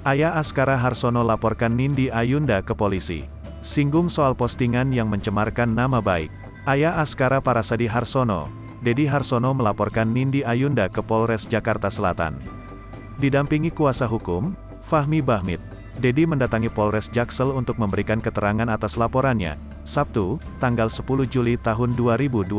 Ayah Askara Harsono laporkan Nindi Ayunda ke polisi. Singgung soal postingan yang mencemarkan nama baik. Ayah Askara Parasadi Harsono, Dedi Harsono melaporkan Nindi Ayunda ke Polres Jakarta Selatan. Didampingi kuasa hukum, Fahmi Bahmid, Dedi mendatangi Polres Jaksel untuk memberikan keterangan atas laporannya, Sabtu, tanggal 10 Juli tahun 2021.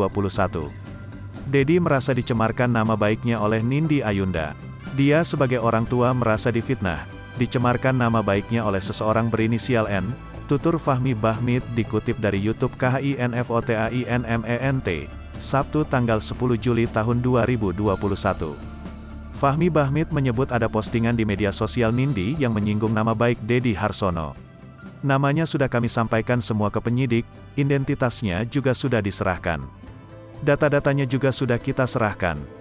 Dedi merasa dicemarkan nama baiknya oleh Nindi Ayunda. Dia sebagai orang tua merasa difitnah, dicemarkan nama baiknya oleh seseorang berinisial N, tutur Fahmi Bahmid dikutip dari YouTube KHINFOTAINMENT, Sabtu tanggal 10 Juli tahun 2021. Fahmi Bahmid menyebut ada postingan di media sosial Nindi yang menyinggung nama baik Dedi Harsono. Namanya sudah kami sampaikan semua ke penyidik, identitasnya juga sudah diserahkan. Data-datanya juga sudah kita serahkan.